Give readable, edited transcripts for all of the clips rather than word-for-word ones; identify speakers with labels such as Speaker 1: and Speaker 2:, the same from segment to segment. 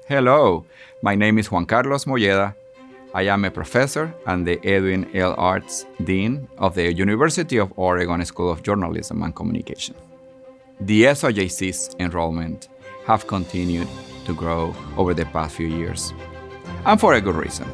Speaker 1: Hello, my name is Juan-Carlos Molleda. I am a professor and the Edwin L. Artzt Dean of the University of Oregon School of Journalism and Communication. The SOJC's enrollment have continued to grow over the past few years, and for a good reason.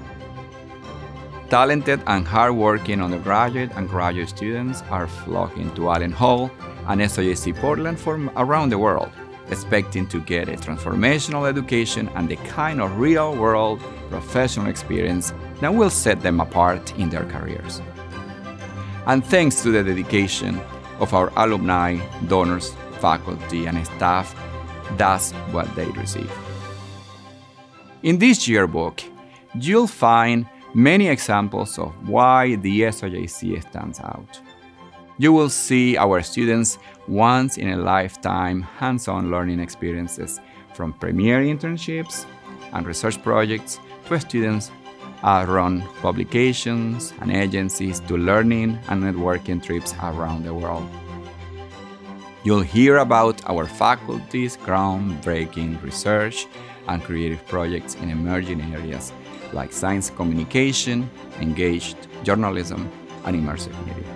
Speaker 1: Talented and hardworking undergraduate and graduate students are flocking to Allen Hall and SOJC Portland from around the world, expecting to get a transformational education and the kind of real-world professional experience that will set them apart in their careers. And thanks to the dedication of our alumni, donors, faculty, and staff, that's what they receive. In this yearbook, you'll find many examples of why the SOJC stands out. You will see our students' once-in-a-lifetime hands-on learning experiences, from premier internships and research projects to students run publications and agencies to learning and networking trips around the world. You'll hear about our faculty's groundbreaking research and creative projects in emerging areas like science communication, engaged journalism, and immersive media.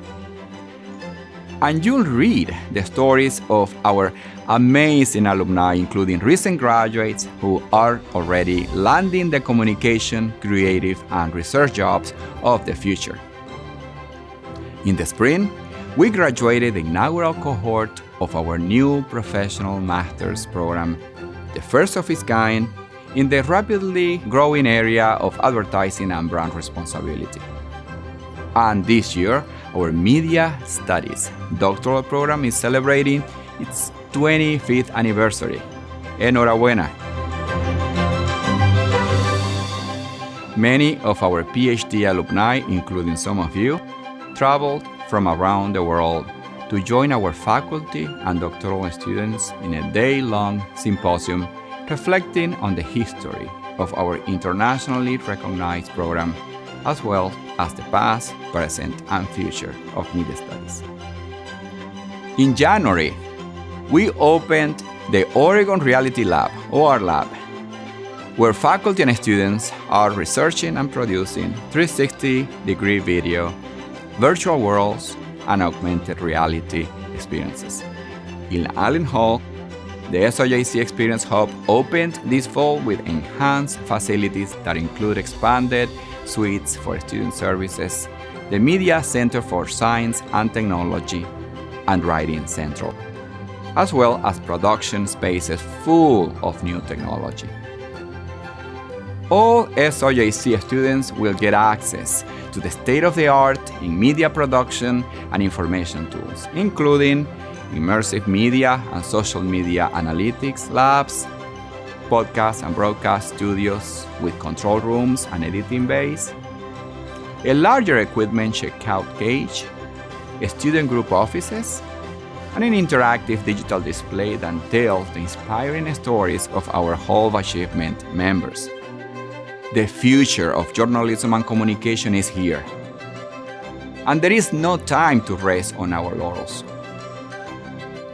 Speaker 1: And you'll read the stories of our amazing alumni, including recent graduates who are already landing the communication, creative, and research jobs of the future. In the spring, we graduated the inaugural cohort of our new professional master's program, the first of its kind in the rapidly growing area of advertising and brand responsibility. And this year, our Media Studies doctoral program is celebrating its 25th anniversary. Enhorabuena! Many of our PhD alumni, including some of you, traveled from around the world to join our faculty and doctoral students in a day-long symposium reflecting on the history of our internationally recognized program, as well as the past, present, and future of media studies. In January, we opened the Oregon Reality Lab, OR Lab, where faculty and students are researching and producing 360-degree video, virtual worlds, and augmented reality experiences. In Allen Hall, the SOJC Experience Hub opened this fall with enhanced facilities that include expanded suites for student services, the Media Center for Science and Technology, and Writing Central, as well as production spaces full of new technology. All SOJC students will get access to the state-of-the-art in media production and information tools, including immersive media and social media analytics labs, podcast and broadcast studios with control rooms and editing bays, a larger equipment checkout cage, student group offices, and an interactive digital display that tells the inspiring stories of our Hall of Achievement members. The future of journalism and communication is here, and there is no time to rest on our laurels.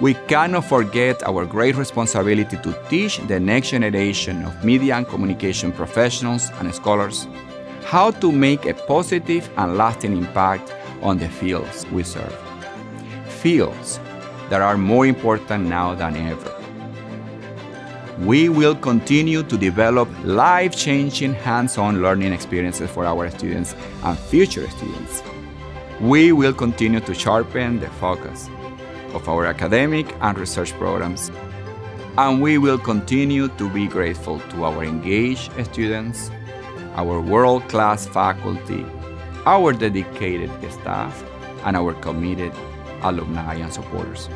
Speaker 1: We cannot forget our great responsibility to teach the next generation of media and communication professionals and scholars how to make a positive and lasting impact on the fields we serve. Fields that are more important now than ever. We will continue to develop life-changing hands-on learning experiences for our students and future students. We will continue to sharpen the focus of our academic and research programs, and we will continue to be grateful to our engaged students, our world-class faculty, our dedicated staff, and our committed alumni and supporters.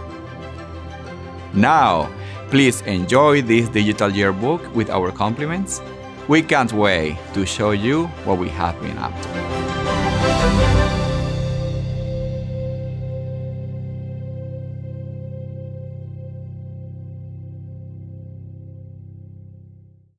Speaker 1: Now, please enjoy this digital yearbook with our compliments. We can't wait to show you what we have been up to.